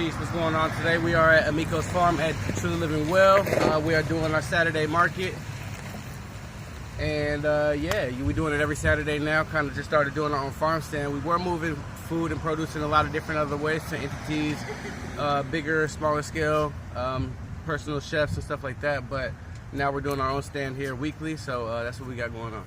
Peace. What's going on today? We are at Amico's farm at Truly Living Well. We are doing our Saturday market. And yeah, we're doing it every Saturday now. Kind of just started doing our own farm stand. We were moving food and produce in a lot of different other ways to entities, bigger, smaller scale, personal chefs and stuff like that. But now we're doing our own stand here weekly. So that's what we got going on.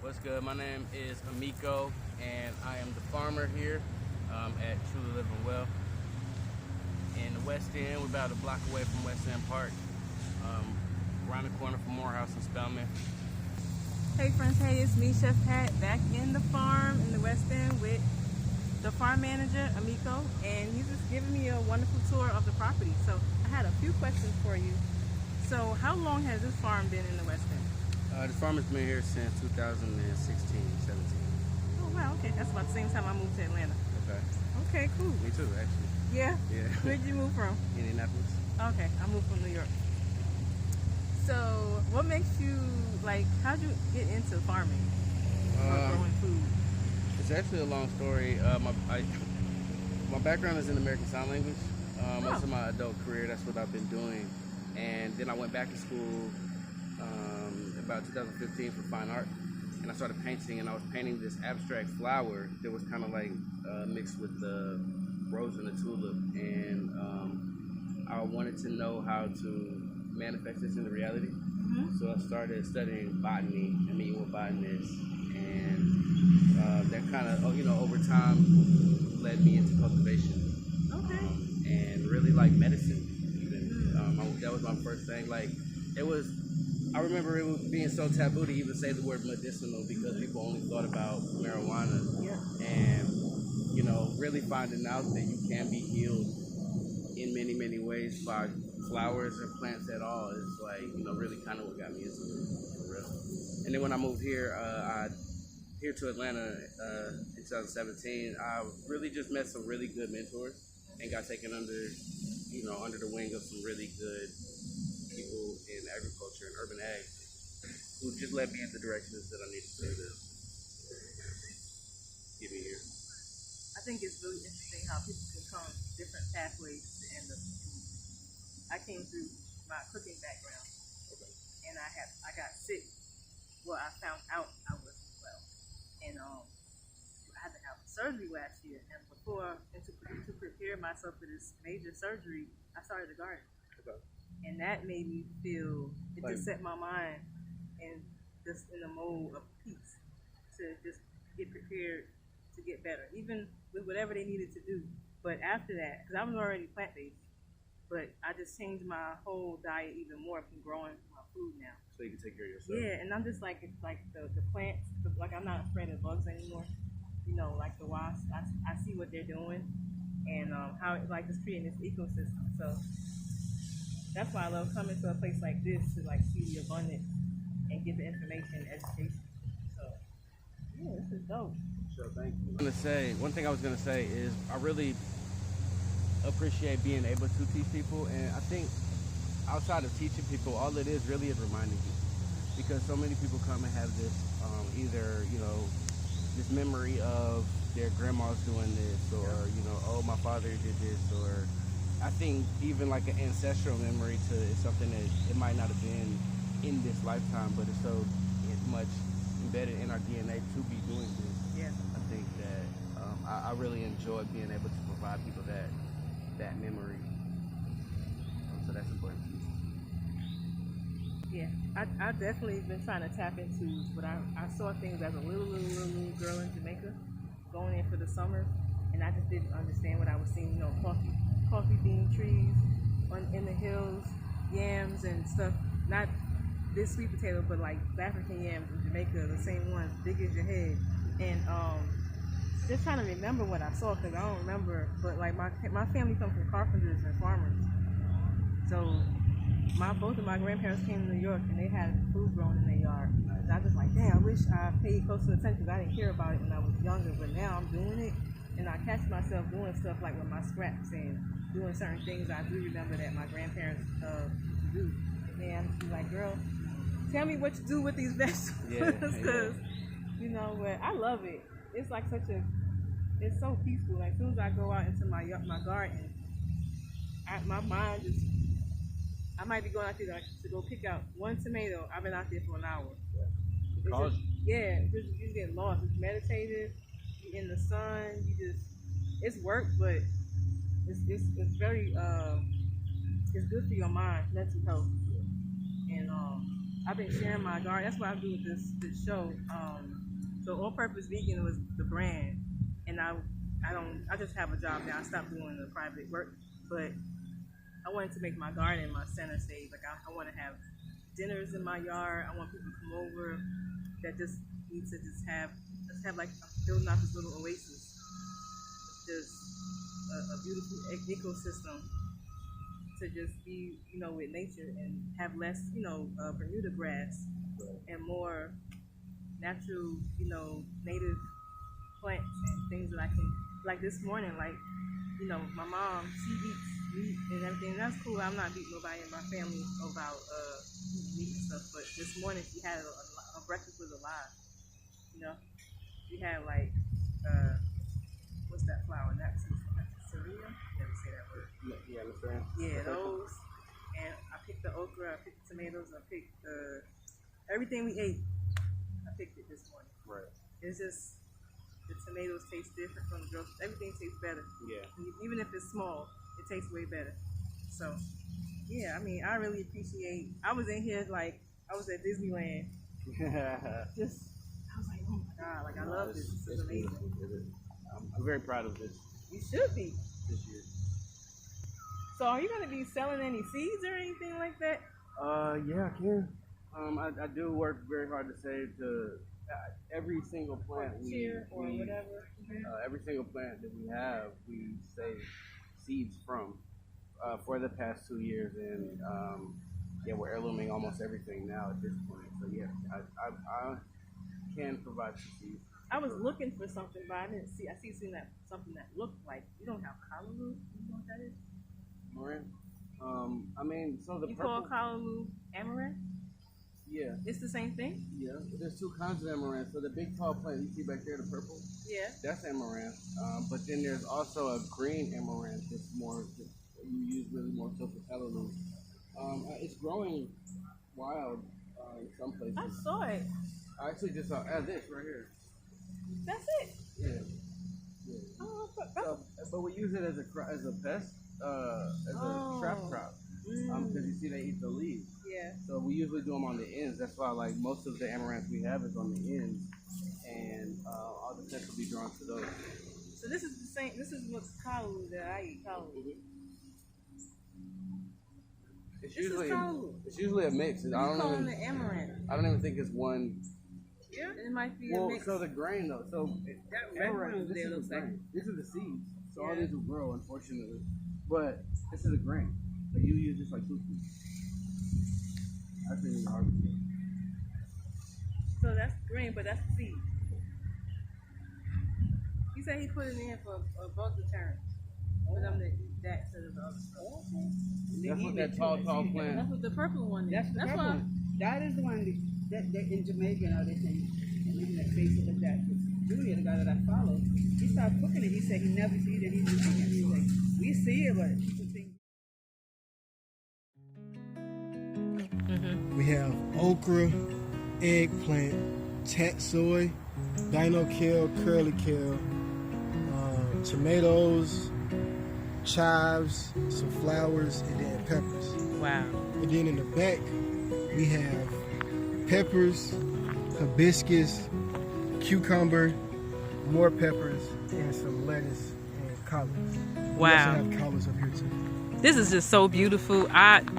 What's good? My name is Amico, and I am the farmer here at Truly Living Well in the West End. We're about a block away from West End Park, around the corner from Morehouse and Spelman. Hey friends, hey, it's me, Chef Pat, back in the farm in the West End with the farm manager, Amico, and he's just giving me a wonderful tour of the property. So I had a few questions for you. So how long has this farm been in the West End? The farm has been here since 2016, 17. Oh wow, okay, that's about the same time I moved to Atlanta. Okay. Okay, cool. Me too, actually. Yeah? Yeah. Where'd you move from? Indianapolis. Okay, I moved from New York. So what makes you, like, how'd you get into farming or growing food? It's actually a long story. My background is in American Sign Language. Most of my adult career, that's what I've been doing. And then I went back to school about 2015 for fine art. And I started painting, and I was painting this abstract flower that was kind of like mixed with the rose and the tulip. And I wanted to know how to manifest this into reality. So I started studying botany and meeting with botanists. And that kind of, over time led me into cultivation. Okay. And really like medicine, even. That was my first thing. Like, I remember it being so taboo to even say the word medicinal because people only thought about marijuana. Yeah. And, really finding out that you can be healed in many, many ways by flowers or plants at all is like, really kind of what got me into it, for real. And then when I moved here, here to Atlanta in 2017, I really just met some really good mentors and got taken under the wing of some really good people in agriculture and urban ag who just led me in the directions that I needed to get me here. I think it's really interesting how people can come different pathways to end up. I came through my cooking background, and I got sick. Well, I found out I wasn't well, and I had to have surgery last year. And to prepare myself for this major surgery, I started a garden. Okay. And that made me feel, just set my mind and just in a mode of peace to just get prepared to get better, even with whatever they needed to do. But after that, because I was already plant-based, but I just changed my whole diet even more from growing my food now. So you can take care of yourself. Yeah, and I'm just like, it's like the plants, like I'm not afraid of bugs anymore. Like the wasps, I see what they're doing and how it's like just creating this ecosystem. So that's why I love coming to a place like this to like see the abundance and get the information and education. So yeah, this is dope. Sure, thank you. One thing I was gonna say is I really appreciate being able to teach people, and I think outside of teaching people, all it is really is reminding people, because so many people come and have this either this memory of their grandma's doing this, or oh, my father did this, or I think even like an ancestral memory to something that it might not have been in this lifetime, but it's so much embedded in our DNA to be doing this. Yeah. I think that I really enjoy being able to provide people that memory. So that's important to me. Yeah, I definitely been trying to tap into what I saw things as a little girl in Jamaica going in for the summer, and I just didn't understand what I was seeing. Coffee bean trees in the hills, yams and stuff. Not this sweet potato, but like African yams in Jamaica, the same ones, big as your head. And just trying to remember what I saw, because I don't remember. But like my family comes from carpenters and farmers, so both of my grandparents came to New York and they had food grown in their yard. And I was like, damn, I wish I paid closer attention because I didn't care about it when I was younger. But now I'm doing it, and I catch myself doing stuff like with my scraps and doing certain things I do remember that my grandparents used to do. And I just be like, girl, tell me what to do with these vegetables. Yeah, Because, you know, but I love it. It's like it's so peaceful. Like, as soon as I go out into my garden, my mind just, I might be going out there to go pick out one tomato. I've been out there for an hour. You get lost. It's meditative. You're in the sun. It's work, but it's very it's good for your mind, mental health. And I've been sharing my garden. That's what I do with this show. So All Purpose Vegan was the brand, and I just have a job now. I stopped doing the private work, but I wanted to make my garden my center stage. Like I want to have dinners in my yard. I want people to come over that just need to have like building out this little oasis, just a beautiful ecosystem to just be, you know, with nature and have less, you know, Bermuda grass and more natural, you know, native plants and things that I can, like this morning, like, you know, my mom, she eats meat and everything, and that's cool. I'm not beating nobody in my family about meat and stuff, but this morning she had a breakfast was alive, you know. We had like, what's that flower? That's cereal? Never say that word. Yeah, that's right. Yeah, those. And I picked the okra, I picked the tomatoes, I picked everything we ate. I picked it this morning. Right. It's just, the tomatoes taste different from the grocery. Everything tastes better. Yeah. Even if it's small, it tastes way better. So, yeah, I mean, I really appreciate, I was in here like, I was at Disneyland. I was like, oh my God, like I love this. This is amazing. I'm very proud of this. You should be. This year. So are you going to be selling any seeds or anything like that? Yeah, I can. I do work very hard to save to every single plant whatever. Every single plant that we have, we save seeds from for the past 2 years, and we're heirlooming almost everything now at this point. So yeah, I can provide some seeds. I was looking for something, but I didn't see. I see something that looked like, you don't have callaloo. You know what that is? Amaranth. I mean, so the you purple. call callaloo amaranth? Yeah. It's the same thing? Yeah. There's two kinds of amaranth. So the big tall plant you see back there, the purple. Yeah. That's amaranth. But then there's also a green amaranth that's more, you use really more so for callaloo. It's growing wild in some places. I saw it. I actually just saw this right here. That's it. Yeah. Oh, but we use it as a pest, as a trap crop, because you see they eat the leaves. Yeah. So we usually do them on the ends. That's why like most of the amaranth we have is on the ends, and all the pests will be drawn to those. So this is the same. This is what's callaloo that I eat. Callaloo. It's usually a mix. I don't even think it's one. Yeah, it might be a mix. So the grain though. So that red one there looks like. These are the seeds. So all these will grow, unfortunately. But this is a grain. So you use this like tofu. I think it's hard. So that's green, but that's the seed. He said he put it in for a bug deterrent. For them to eat that instead of the other stuff. That's what that tall plant. That's what the purple one is. That's the purple one. That is the one that in Jamaica and all this thing. And even that Facebook of that. Junior, the guy that I follow, he started cooking it. He said he never see that he's Jamaican. He was like, we see it, but people think. We have okra, eggplant, tatsoi, dino kale, curly kale, tomatoes, chives, some flowers, and then peppers. Wow. And then in the back, we have peppers, hibiscus, cucumber, more peppers, and some lettuce and collards. Wow. We also have collards up here too. This is just so beautiful.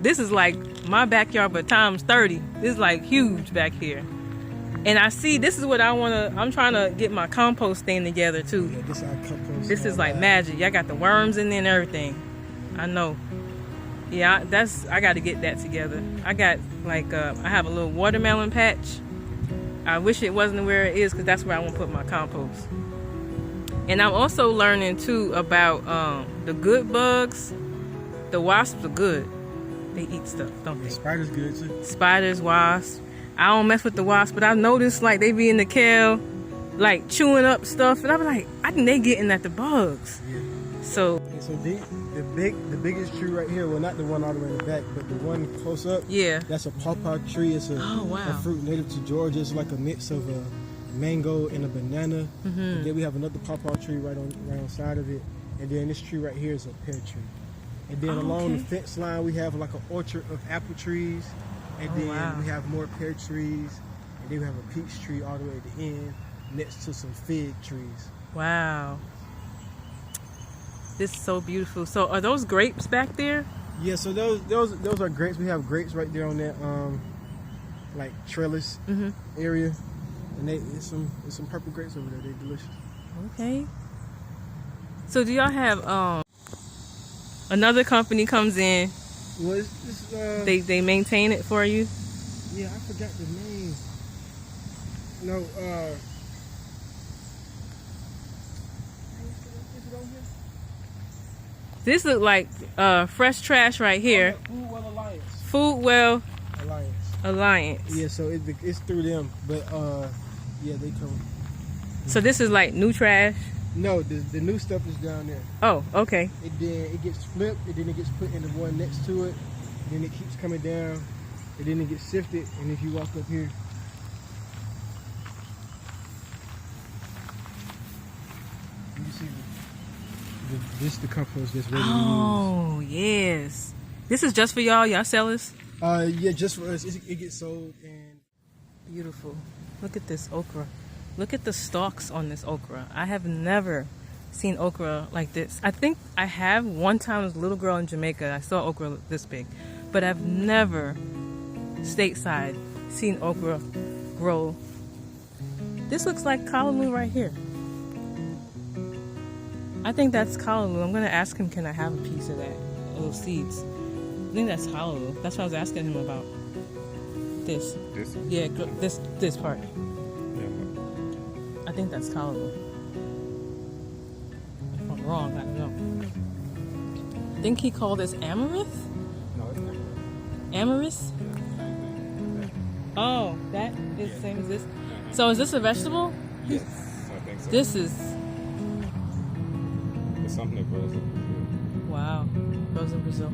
This is like my backyard, but times 30. This is like huge back here. And I see, this is what I'm trying to get my compost thing together too. Yeah, this is our compost. This is like magic. Y'all got the worms in there and everything. I know. Yeah, I got to get that together. I got like, I have a little watermelon patch. I wish it wasn't where it is, because that's where I want to put my compost. And I'm also learning too about the good bugs. The wasps are good. They eat stuff, don't they? Spiders good too. Spiders, wasps. I don't mess with the wasps, but I've noticed like they be in the kale, like chewing up stuff, and I'm like, I think they getting at the bugs. Yeah. So And so the biggest tree right here, well, not the one all the way in the back, but the one close up. yeah. That's a pawpaw tree. It's a, Oh, wow. a fruit native to Georgia. It's like a mix of a mango and a banana. And then we have another pawpaw tree right on side of it. And then this tree right here is a pear tree. And then along the fence line, we have like an orchard of apple trees. And then we have more pear trees. And then we have a peach tree all the way at the end, next to some fig trees. Wow. This is so beautiful. So are those grapes back there? Yeah, so those are grapes. We have grapes right there on that like trellis area, and it's some purple grapes over there. They're delicious. Okay. So do y'all have another company comes in? Well, it's They maintain it for you? yeah, I forgot the name. No, is it on here? This look like fresh trash right here. Food Well Alliance. Food Well Alliance. Alliance. Yeah, so it's through them, but yeah, they come. So this is like new trash? No, the new stuff is down there. Oh, okay. It gets flipped, and then it gets put in the one next to it. Then it keeps coming down, and then it gets sifted. And if you walk up here, you see this the compost that's ready to use. Oh, yes. This is just for y'all? Y'all sellers? Yeah, just for us. It gets sold and Beautiful. Look at this okra. Look at the stalks on this okra. I have never seen okra like this. I think I have one time as a little girl in Jamaica. I saw okra this big, but I've never stateside seen okra grow. This looks like callaloo right here. I think that's callaloo. I'm gonna ask him, can I have a piece of that? Little seeds. I think that's callaloo. That's what I was asking him about. This. This? Yeah, this part. Yeah. I think that's callaloo. If I'm wrong, I don't know. I think he called this amaranth? No, it's not. Amaranth? Oh, that is the same as this. So is this a vegetable? Yes, I think so. This is, It's something that grows in wow, grows in Brazil.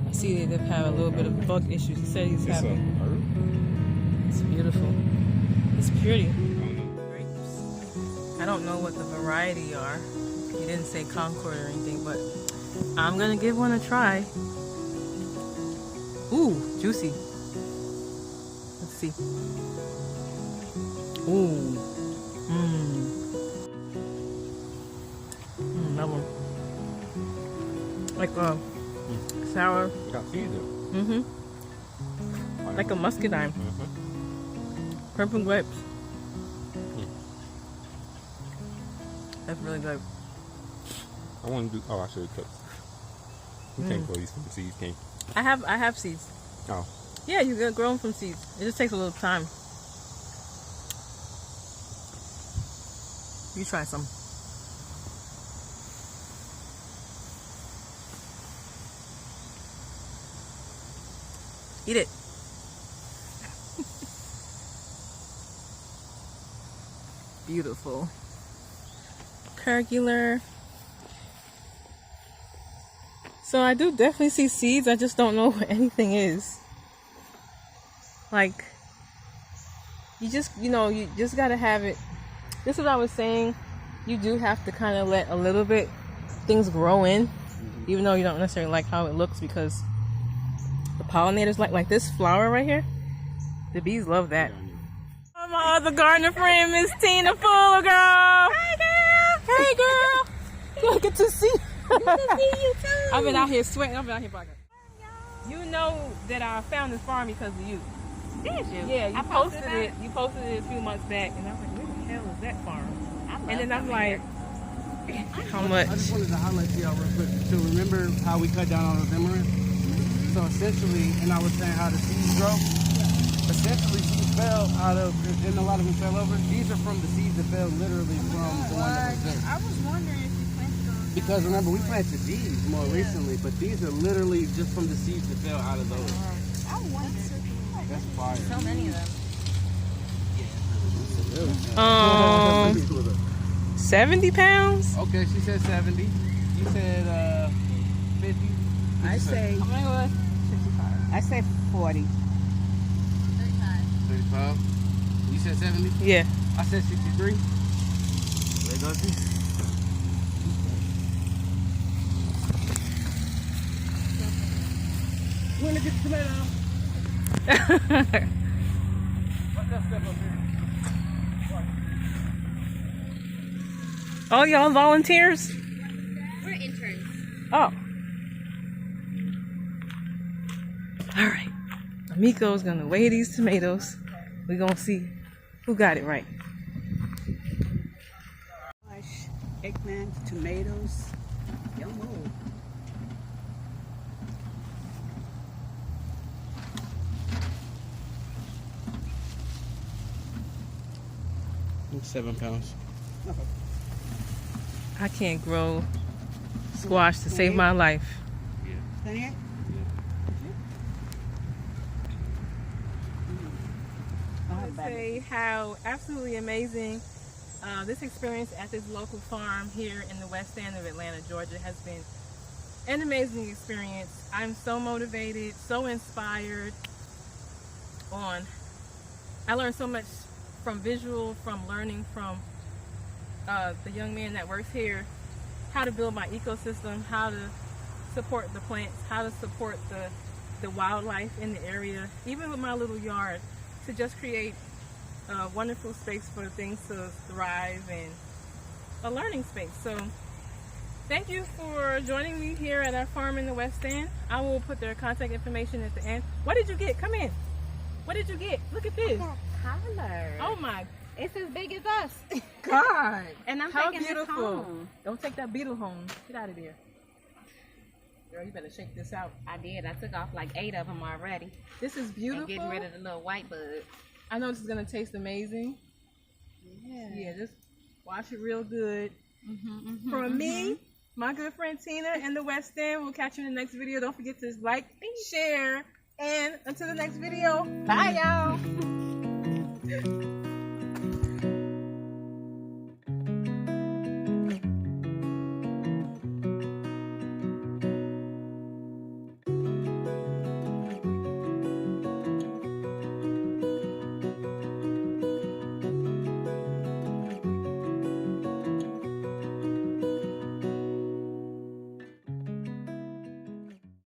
I see they've had a little bit of bug issues. He said he's Brazil. It's having. a herb? It's beautiful. It's pretty. I don't know. Grapes. I don't know what the variety are. He didn't say Concord or anything, but I'm gonna give one a try. Ooh, juicy. Let's see. Ooh. That one. Like sour. It got seeds in it. Like a muscadine. Purple grapes. That's really good. I want to do. Oh, I should have kept. You can't grow these from the seeds, can you? I have seeds. Oh. Yeah, you can grow them from seeds. It just takes a little time. You try some. Eat it. Beautiful. Curcular. So I do definitely see seeds. I just don't know what anything is. Like, you just gotta have it. This is what I was saying. You do have to kind of let a little bit things grow in, even though you don't necessarily like how it looks, because the pollinators like this flower right here. The bees love that. Oh, my other gardener friend, Miss Tina Fuller, girl. Hey, girl. Hey, girl. Good to see you. Good to see you too. I've been out here sweating. I've been out here bugging. You know that I found this farm because of you. Did you? Yeah, you I posted it. You posted it a few months back, and I was like, "Where the hell is that farm?" And then I'm like, "How much?" I just wanted to highlight to y'all real quick. So remember how we cut down all those amaranth? So essentially, and I was saying how the seeds grow. Essentially, seeds fell out of, and a lot of them fell over. These are from the seeds that fell literally from the one that was there. I was wondering if you planted those. Because remember, we planted these more recently, but these are literally just from the seeds that fell out of those. I want to. That's fire. So many of them. 70 pounds? Okay, she said 70. You said 50. I say, How many was 55? I say 40. 35. You said 70? Yeah. I said 63. There goes you. You want to get the tomato? What's that stuff up here? Oh, y'all volunteers? We're interns. Oh. All right. Amico's gonna weigh these tomatoes. We're gonna see who got it right. Eggplant, tomatoes. Yum. It's 7 pounds. I can't grow squash to save my life. Plenty? I would say how absolutely amazing this experience at this local farm here in the West End of Atlanta, Georgia has been an amazing experience. I'm so motivated, so inspired I learned so much from visual, from learning from the young man that works here, how to build my ecosystem, how to support the plants, how to support the wildlife in the area, even with my little yard, to just create a wonderful space for things to thrive and a learning space. So thank you for joining me here at our farm in the West End. I will put their contact information at the end. What did you get? Come in. What did you get? Look at this. Collar. Oh my It's as big as us. God. And I'm How taking beautiful. this home. Don't take that beetle home. Get out of there. Girl, you better shake this out. I did. I took off like 8 of them already. This is beautiful. And getting rid of the little white bugs. I know this is going to taste amazing. Yeah, just wash it real good. From me, my good friend Tina in the West End, we'll catch you in the next video. Don't forget to like, share, and until the next video, bye y'all.